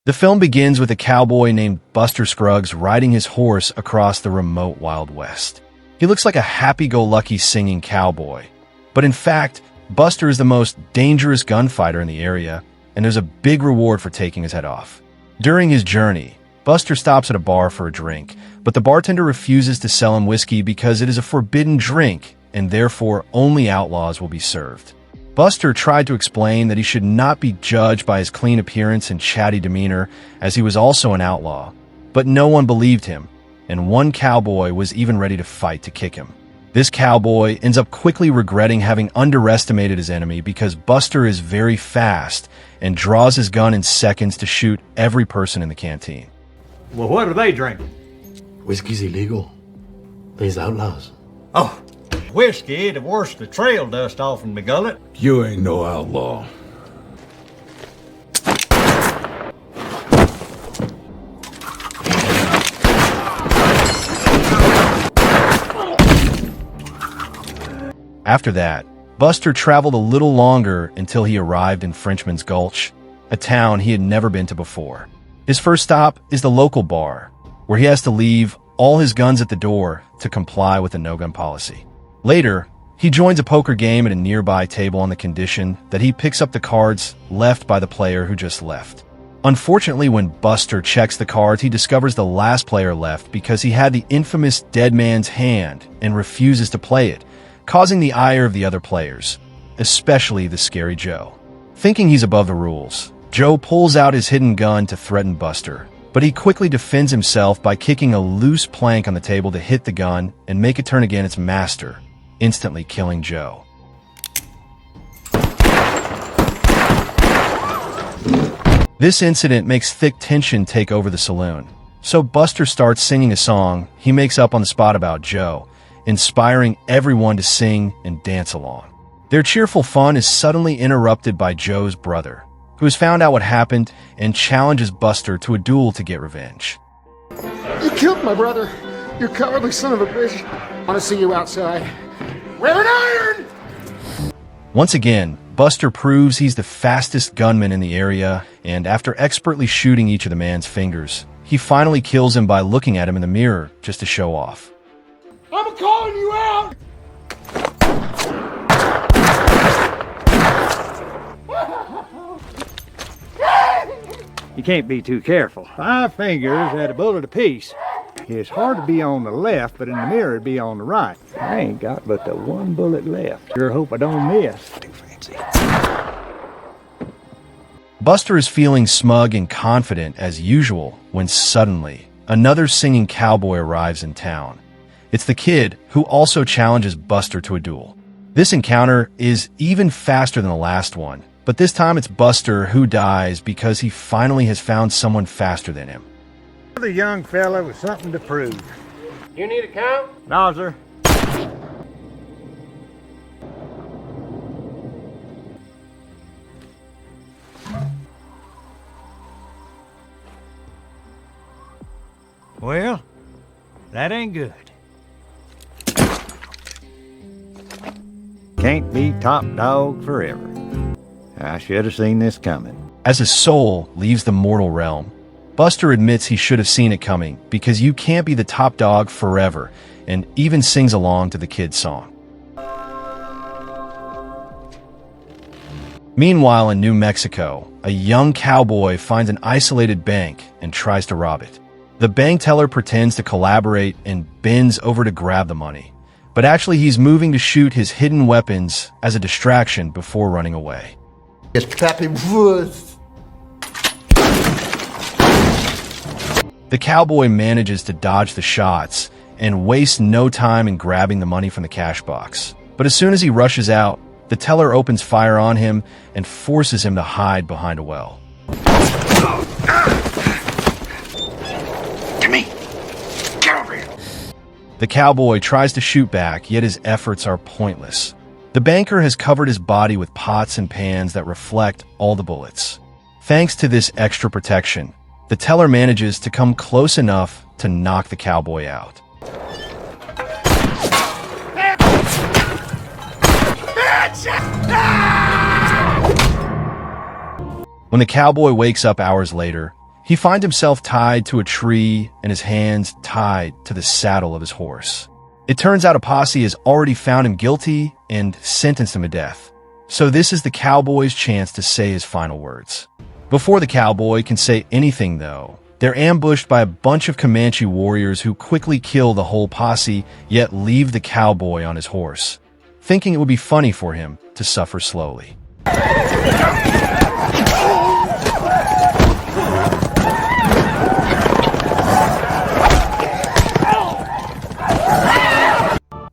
The film begins with a cowboy named Buster Scruggs riding his horse across the remote Wild West. He looks like a happy-go-lucky singing cowboy, but in fact, Buster is the most dangerous gunfighter in the area, and there's a big reward for taking his head off. During his journey, Buster stops at a bar for a drink, but the bartender refuses to sell him whiskey because it is a forbidden drink, and therefore only outlaws will be served. Buster tried to explain that he should not be judged by his clean appearance and chatty demeanor, as he was also an outlaw, but no one believed him, and one cowboy was even ready to fight to kick him. This cowboy ends up quickly regretting having underestimated his enemy because Buster is very fast and draws his gun in seconds to shoot every person in the canteen. Well, what are they drinking? Whiskey's illegal. These outlaws. Oh, whiskey to wash the trail dust off in my gullet. You ain't no outlaw. After that, Buster traveled a little longer until he arrived in Frenchman's Gulch, a town he had never been to before. His first stop is the local bar, where he has to leave all his guns at the door to comply with the no-gun policy. Later, he joins a poker game at a nearby table on the condition that he picks up the cards left by the player who just left. Unfortunately, when Buster checks the cards, he discovers the last player left because he had the infamous dead man's hand and refuses to play it, causing the ire of the other players, especially the scary Joe. Thinking he's above the rules, Joe pulls out his hidden gun to threaten Buster, but he quickly defends himself by kicking a loose plank on the table to hit the gun and make it turn against its master, instantly killing Joe. This incident makes thick tension take over the saloon, so Buster starts singing a song he makes up on the spot about Joe, inspiring everyone to sing and dance along. Their cheerful fun is suddenly interrupted by Joe's brother, who has found out what happened and challenges Buster to a duel to get revenge. You killed my brother, you cowardly son of a bitch. I want to see you outside. Wear an iron! Once again, Buster proves he's the fastest gunman in the area, and after expertly shooting each of the man's fingers, he finally kills him by looking at him in the mirror just to show off. I'm calling you out! You can't be too careful. 5 fingers at a bullet apiece. It's hard to be on the left, but in the mirror it'd be on the right. I ain't got but the 1 bullet left. Sure hope I don't miss. Too fancy. Buster is feeling smug and confident as usual when suddenly another singing cowboy arrives in town. It's the kid who also challenges Buster to a duel. This encounter is even faster than the last one, but this time it's Buster who dies because he finally has found someone faster than him. The young fella with something to prove. You need a count? No, sir. Well, that ain't good. Can't be top dog forever. I should have seen this coming. As his soul leaves the mortal realm, Buster admits he should have seen it coming because you can't be the top dog forever, and even sings along to the kid's song. Meanwhile, in New Mexico, a young cowboy finds an isolated bank and tries to rob it. The bank teller pretends to collaborate and bends over to grab the money, but actually he's moving to shoot his hidden weapons as a distraction before running away. It's Pappy Woods. The cowboy manages to dodge the shots and wastes no time in grabbing the money from the cash box. But as soon as he rushes out, the teller opens fire on him and forces him to hide behind a well. Gimme! Get over here! The cowboy tries to shoot back, yet his efforts are pointless. The banker has covered his body with pots and pans that reflect all the bullets. Thanks to this extra protection, the teller manages to come close enough to knock the cowboy out. When the cowboy wakes up hours later, He finds himself tied to a tree and his hands tied to the saddle of his horse. It turns out a posse has already found him guilty and sentenced him to death. So this is the cowboy's chance to say his final words. Before the cowboy can say anything, though, they're ambushed by a bunch of Comanche warriors who quickly kill the whole posse, yet leave the cowboy on his horse, thinking it would be funny for him to suffer slowly.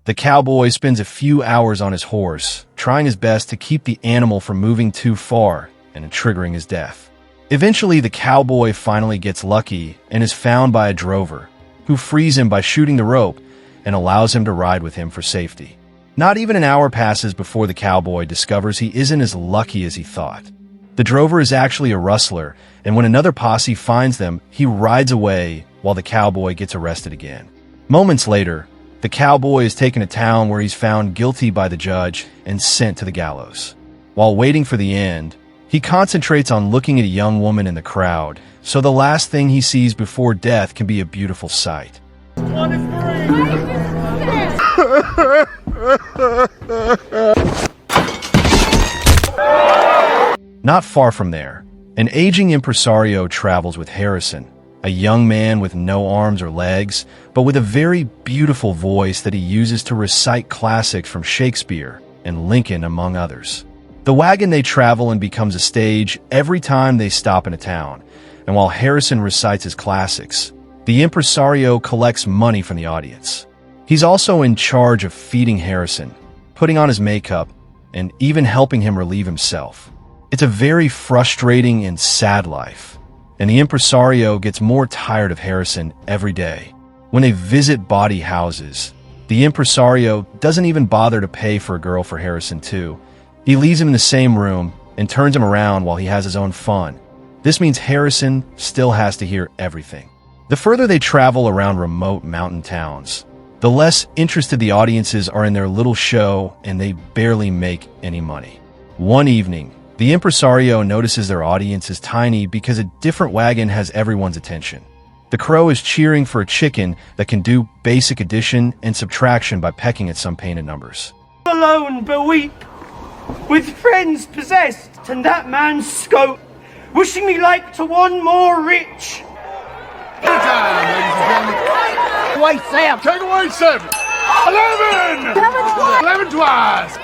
The cowboy spends a few hours on his horse, trying his best to keep the animal from moving too far and triggering his death. Eventually, the cowboy finally gets lucky and is found by a drover, who frees him by shooting the rope and allows him to ride with him for safety. Not even an hour passes before the cowboy discovers he isn't as lucky as he thought. The drover is actually a rustler, and when another posse finds them, he rides away while the cowboy gets arrested again. Moments later, the cowboy is taken to town where he's found guilty by the judge and sent to the gallows. While waiting for the end, he concentrates on looking at a young woman in the crowd, so the last thing he sees before death can be a beautiful sight. Not far from there, an aging impresario travels with Harrison, a young man with no arms or legs, but with a very beautiful voice that he uses to recite classics from Shakespeare and Lincoln, among others. The wagon they travel in becomes a stage every time they stop in a town, and while Harrison recites his classics, the impresario collects money from the audience. He's also in charge of feeding Harrison, putting on his makeup, and even helping him relieve himself. It's a very frustrating and sad life, and the impresario gets more tired of Harrison every day. When they visit body houses, the impresario doesn't even bother to pay for a girl for Harrison too. He leaves him in the same room and turns him around while he has his own fun. This means Harrison still has to hear everything. The further they travel around remote mountain towns, the less interested the audiences are in their little show, and they barely make any money. One evening, the impresario notices their audience is tiny because a different wagon has everyone's attention. The crow is cheering for a chicken that can do basic addition and subtraction by pecking at some painted numbers. Alone but weep, with friends possessed, and that man's scope, wishing me like to one more rich. Wait, Sam! Take away 7! 11! 11 twice!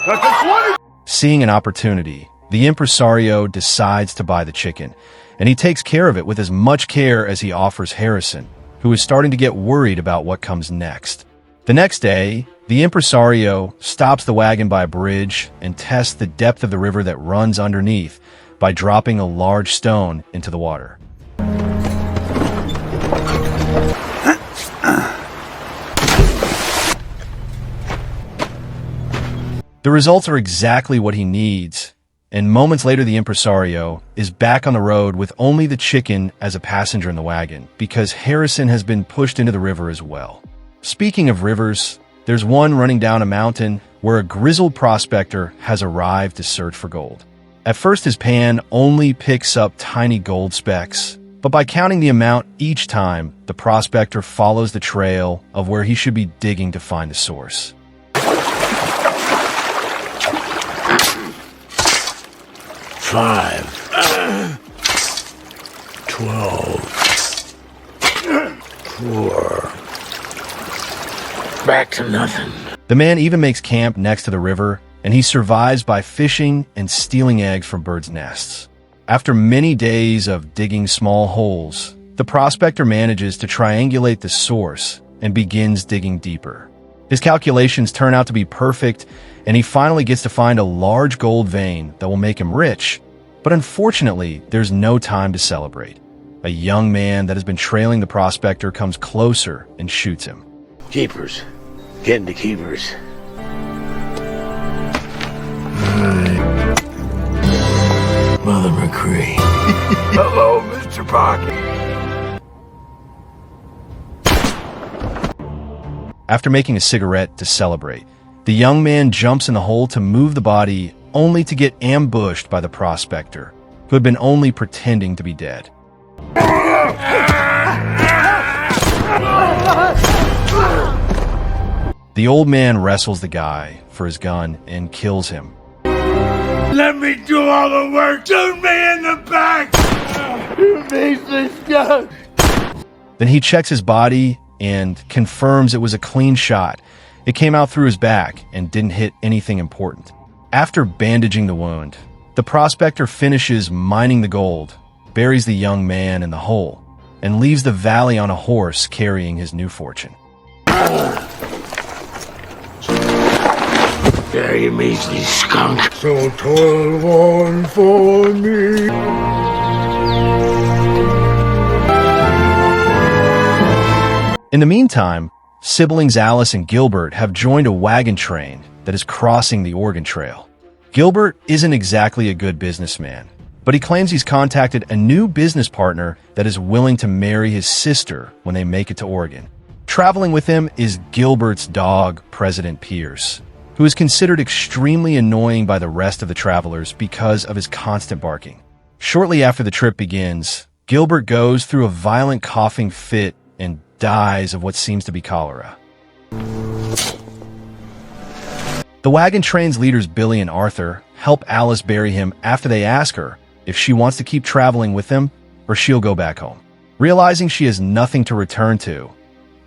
That's 20! Seeing an opportunity, the impresario decides to buy the chicken, and he takes care of it with as much care as he offers Harrison, who is starting to get worried about what comes next. The next day, the impresario stops the wagon by a bridge and tests the depth of the river that runs underneath by dropping a large stone into the water. The results are exactly what he needs, and moments later the impresario is back on the road with only the chicken as a passenger in the wagon because Harrison has been pushed into the river as well. Speaking of rivers, there's one running down a mountain where a grizzled prospector has arrived to search for gold. At first his pan only picks up tiny gold specks, but by counting the amount each time, the prospector follows the trail of where he should be digging to find the source. 5, 12, 4. Back to nothing. The man even makes camp next to the river, and he survives by fishing and stealing eggs from birds' nests. After many days of digging small holes, the prospector manages to triangulate the source and begins digging deeper. His calculations turn out to be perfect, and he finally gets to find a large gold vein that will make him rich. But unfortunately, there's no time to celebrate. A young man that has been trailing the prospector comes closer and shoots him. Keepers. Getting to keepers. Mother McCree. Hello, Mr. Pocket. After making a cigarette to celebrate, the young man jumps in the hole to move the body, only to get ambushed by the prospector, who had been only pretending to be dead. The old man wrestles the guy for his gun and kills him. Let me do all the work. Shoot me in the back. You piece of skunk. Then he checks his body and confirms it was a clean shot. It came out through his back and didn't hit anything important. After bandaging the wound, the prospector finishes mining the gold, buries the young man in the hole, and leaves the valley on a horse carrying his new fortune. There you measly skunk. So toil on for me. In the meantime, siblings Alice and Gilbert have joined a wagon train that is crossing the Oregon Trail. Gilbert isn't exactly a good businessman, but he claims he's contacted a new business partner that is willing to marry his sister when they make it to Oregon. Traveling with him is Gilbert's dog, President Pierce, who is considered extremely annoying by the rest of the travelers because of his constant barking. Shortly after the trip begins, Gilbert goes through a violent coughing fit and dies of what seems to be cholera. The wagon train's leaders Billy and Arthur help Alice bury him after they ask her if she wants to keep traveling with them or she'll go back home. Realizing she has nothing to return to,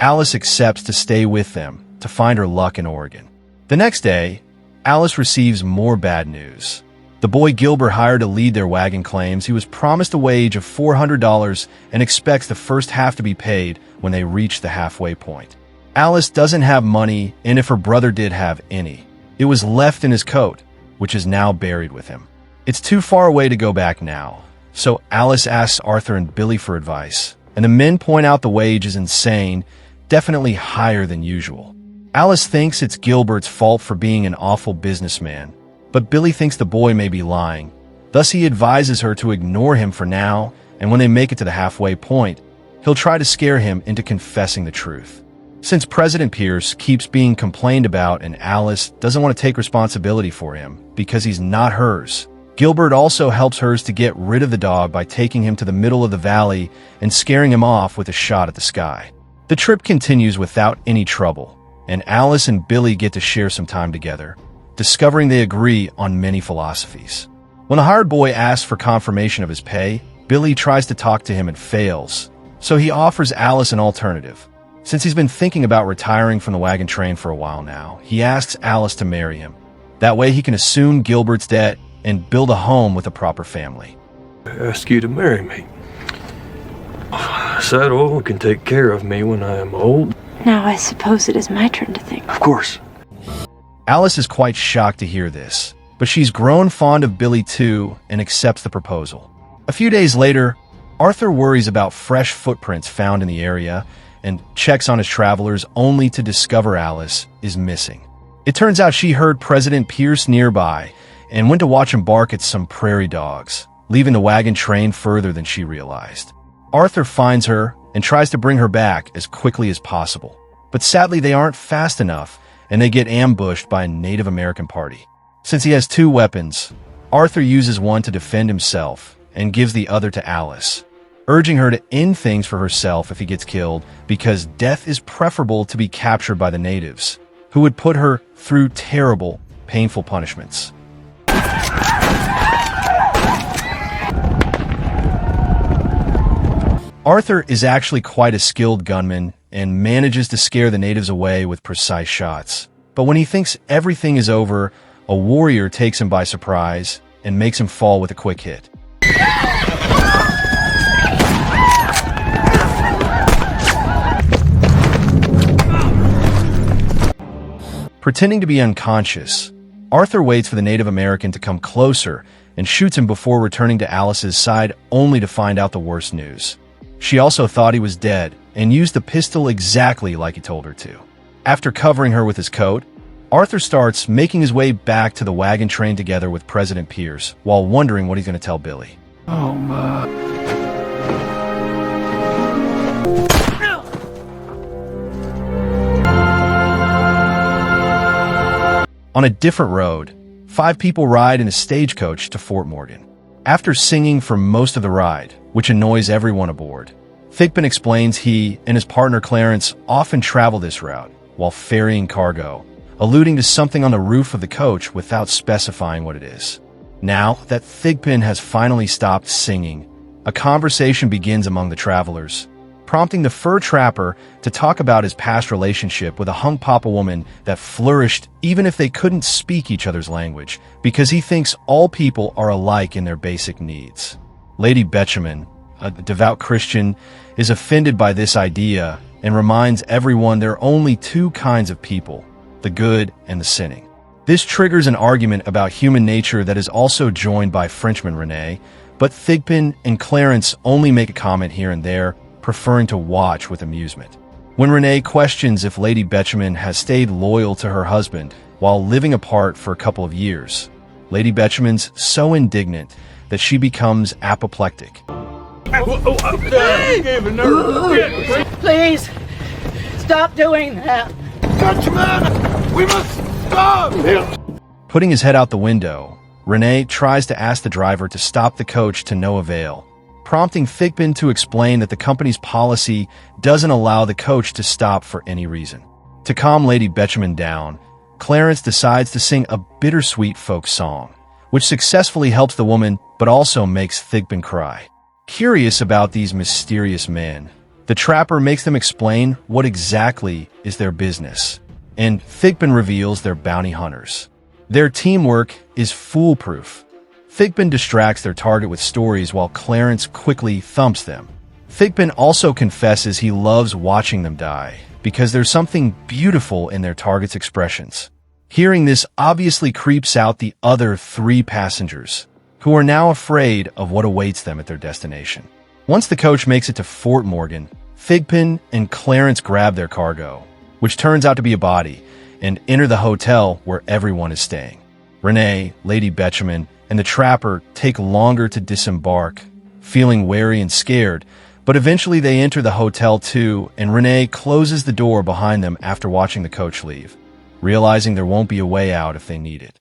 Alice accepts to stay with them to find her luck in Oregon. The next day, Alice receives more bad news. The boy Gilbert hired to lead their wagon claims he was promised a wage of $400 and expects the first half to be paid when they reach the halfway point. Alice doesn't have money, and if her brother did have any, it was left in his coat, which is now buried with him. It's too far away to go back now, so Alice asks Arthur and Billy for advice, and the men point out the wage is insane, definitely higher than usual. Alice thinks it's Gilbert's fault for being an awful businessman, but Billy thinks the boy may be lying. Thus he advises her to ignore him for now, and when they make it to the halfway point, he'll try to scare him into confessing the truth. Since President Pierce keeps being complained about and Alice doesn't want to take responsibility for him because he's not hers, Gilbert also helps hers to get rid of the dog by taking him to the middle of the valley and scaring him off with a shot at the sky. The trip continues without any trouble, and Alice and Billy get to share some time together, discovering they agree on many philosophies. When the hired boy asks for confirmation of his pay, Billy tries to talk to him and fails, so he offers Alice an alternative. Since he's been thinking about retiring from the wagon train for a while now, he asks Alice to marry him. That way he can assume Gilbert's debt and build a home with a proper family. I ask you to marry me. Saddle can take care of me when I am old. Now I suppose it is my turn to think. Of course. Alice is quite shocked to hear this, but she's grown fond of Billy too and accepts the proposal. A few days later, Arthur worries about fresh footprints found in the area and checks on his travelers only to discover Alice is missing. It turns out she heard President Pierce nearby and went to watch him bark at some prairie dogs, leaving the wagon train further than she realized. Arthur finds her and tries to bring her back as quickly as possible, but sadly they aren't fast enough and they get ambushed by a Native American party. Since he has two weapons, Arthur uses one to defend himself and gives the other to Alice, urging her to end things for herself if he gets killed because death is preferable to be captured by the natives, who would put her through terrible, painful punishments. Arthur is actually quite a skilled gunman and manages to scare the natives away with precise shots. But when he thinks everything is over, a warrior takes him by surprise and makes him fall with a quick hit. Pretending to be unconscious, Arthur waits for the Native American to come closer and shoots him before returning to Alice's side only to find out the worst news. She also thought he was dead and used the pistol exactly like he told her to. After covering her with his coat, Arthur starts making his way back to the wagon train together with President Pierce while wondering what he's going to tell Billy. Oh, my. On a different road, 5 people ride in a stagecoach to Fort Morgan. After singing for most of the ride, which annoys everyone aboard. Thigpen explains he and his partner Clarence often travel this route while ferrying cargo, alluding to something on the roof of the coach without specifying what it is. Now that Thigpen has finally stopped singing, a conversation begins among the travelers, prompting the fur trapper to talk about his past relationship with a hung papa woman that flourished even if they couldn't speak each other's language, because he thinks all people are alike in their basic needs. Lady Betjeman, a devout Christian, is offended by this idea and reminds everyone there are only two kinds of people, the good and the sinning. This triggers an argument about human nature that is also joined by Frenchman René, but Thigpen and Clarence only make a comment here and there, preferring to watch with amusement. When René questions if Lady Betjeman has stayed loyal to her husband while living apart for a couple of years, Lady Betjeman's so indignant that she becomes apoplectic. Please, stop doing that. Dutchman, we must stop! Putting his head out the window, René tries to ask the driver to stop the coach to no avail, prompting Thigpen to explain that the company's policy doesn't allow the coach to stop for any reason. To calm Lady Betjeman down, Clarence decides to sing a bittersweet folk song, which successfully helps the woman but also makes Thigpen cry. Curious about these mysterious men, the trapper makes them explain what exactly is their business, and Thigpen reveals they're bounty hunters. Their teamwork is foolproof. Thigpen distracts their target with stories while Clarence quickly thumps them. Thigpen also confesses he loves watching them die because there's something beautiful in their target's expressions. Hearing this obviously creeps out the other three passengers, who are now afraid of what awaits them at their destination. Once the coach makes it to Fort Morgan, Thigpen and Clarence grab their cargo, which turns out to be a body, and enter the hotel where everyone is staying. René, Lady Betjeman, and the trapper take longer to disembark, feeling wary and scared, but eventually they enter the hotel too, and René closes the door behind them after watching the coach leave, realizing there won't be a way out if they need it.